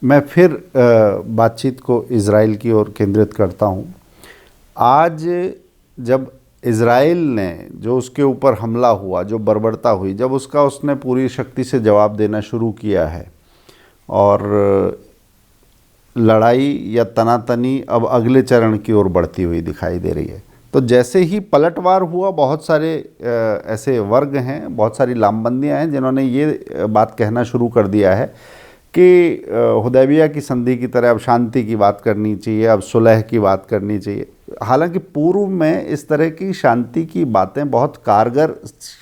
मैं फिर बातचीत को इज़राइल की ओर केंद्रित करता हूँ। आज जब इज़राइल ने जो उसके ऊपर हमला हुआ, जो बर्बरता हुई, जब उसने पूरी शक्ति से जवाब देना शुरू किया है और लड़ाई या तनातनी अब अगले चरण की ओर बढ़ती हुई दिखाई दे रही है, तो जैसे ही पलटवार हुआ, बहुत सारे ऐसे वर्ग हैं, बहुत सारी लामबंदियां हैं जिन्होंने ये बात कहना शुरू कर दिया है कि हुदैबिया की संधि की तरह अब शांति की बात करनी चाहिए, अब सुलह की बात करनी चाहिए। हालांकि पूर्व में इस तरह की शांति की बातें बहुत कारगर,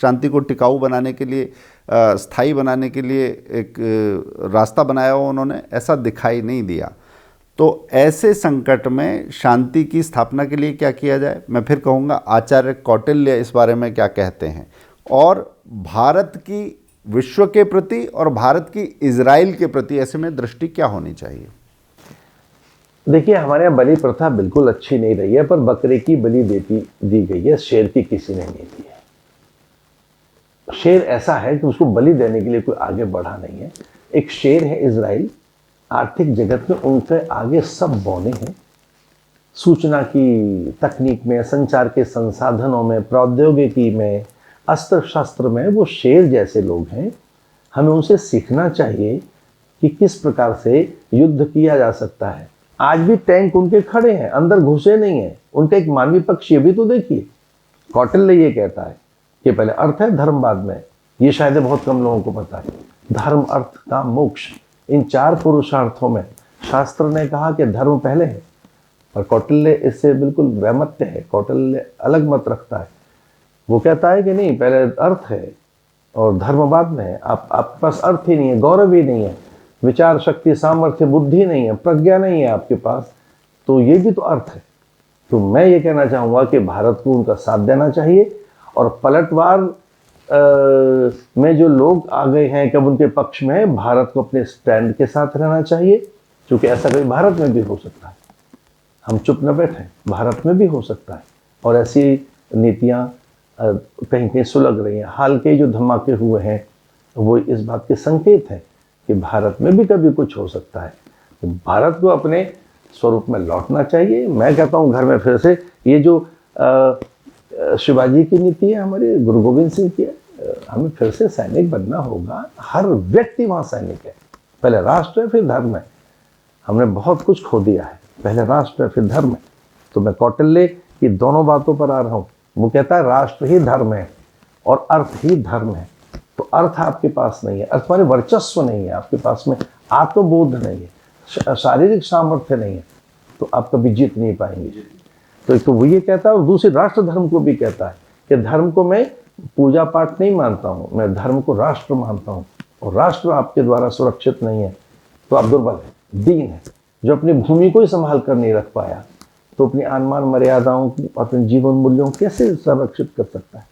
शांति को टिकाऊ बनाने के लिए, स्थायी बनाने के लिए एक रास्ता बनाया हो उन्होंने, ऐसा दिखाई नहीं दिया। तो ऐसे संकट में शांति की स्थापना के लिए क्या किया जाए? मैं फिर कहूँगा आचार्य कौटिल्य इस बारे में क्या कहते हैं, और भारत की विश्व के प्रति और भारत की इजराइल के प्रति ऐसे में दृष्टि क्या होनी चाहिए? देखिए, हमारे यहाँ बलि प्रथा बिल्कुल अच्छी नहीं रही है, पर बकरे की बलि दी गई है, शेर की किसी ने नहीं दी है। शेर ऐसा है कि उसको बलि देने के लिए कोई आगे बढ़ा नहीं है। एक शेर है इजराइल, आर्थिक जगत में उनके आगे सब बौने हैं। सूचना की तकनीक में, संचार के संसाधनों में, प्रौद्योगिकी में, अस्त्र शस्त्र में वो शेर जैसे लोग हैं। हमें उनसे सीखना चाहिए कि किस प्रकार से युद्ध किया जा सकता है। आज भी टैंक उनके खड़े हैं, अंदर घुसे नहीं हैं। उनका एक मानवीय पक्ष ये भी तो देखिए। कौटिल्य ये कहता है कि पहले अर्थ है, धर्म बाद में। ये शायद बहुत कम लोगों को पता है। धर्म, अर्थ, काम, मोक्ष, इन चार पुरुषार्थों में शास्त्र ने कहा कि धर्म पहले है, और कौटिल्य इससे बिल्कुल वैमत्य है। कौटिल्य अलग मत रखता है। वो कहता है कि नहीं, पहले अर्थ है और धर्म बाद में है। आपके पास अर्थ ही नहीं है, गौरव ही नहीं है, विचार शक्ति, सामर्थ्य, बुद्धि नहीं है, प्रज्ञा नहीं है आपके पास, तो ये भी तो अर्थ है। तो मैं ये कहना चाहूँगा कि भारत को उनका साथ देना चाहिए, और पलटवार में जो लोग आ गए हैं कब उनके पक्ष में, भारत को अपने स्टैंड के साथ रहना चाहिए, क्योंकि ऐसा कभी भारत में भी हो सकता है। हम चुप न बैठें, भारत में भी हो सकता है, और ऐसी नीतियाँ कहीं कहीं सुलग रही हैं। हाल के जो धमाके हुए हैं वो इस बात के संकेत हैं कि भारत में भी कभी कुछ हो सकता है। तो भारत को अपने स्वरूप में लौटना चाहिए। मैं कहता हूँ घर में फिर से ये जो शिवाजी की नीति है, हमारे गुरु गोविंद सिंह की है, हमें फिर से सैनिक बनना होगा। हर व्यक्ति वहाँ सैनिक है। पहले राष्ट्र है, फिर धर्म है। हमने बहुत कुछ खो दिया है, पहले राष्ट्र है, फिर धर्म है। तो मैं कौटिल्य की दोनों बातों पर आ रहा हूँ। वो कहता है राष्ट्र ही धर्म है और अर्थ ही धर्म है। तो अर्थ आपके पास नहीं है, अर्थ माने वर्चस्व नहीं है आपके पास में, आत्मबोध नहीं है, शारीरिक सामर्थ्य नहीं है, तो आप कभी जीत नहीं पाएंगे। तो वो ये कहता है, और दूसरी राष्ट्र धर्म को भी कहता है कि धर्म को मैं पूजा पाठ नहीं मानता हूँ, मैं धर्म को राष्ट्र मानता हूँ, और राष्ट्र आपके द्वारा सुरक्षित नहीं है तो आप दुर्बल है, दीन है। जो अपनी भूमि को ही संभाल कर नहीं रख पाया, तो अपनी आन मान मर्यादाओं, अपने जीवन मूल्यों कैसे संरक्षित कर सकता है?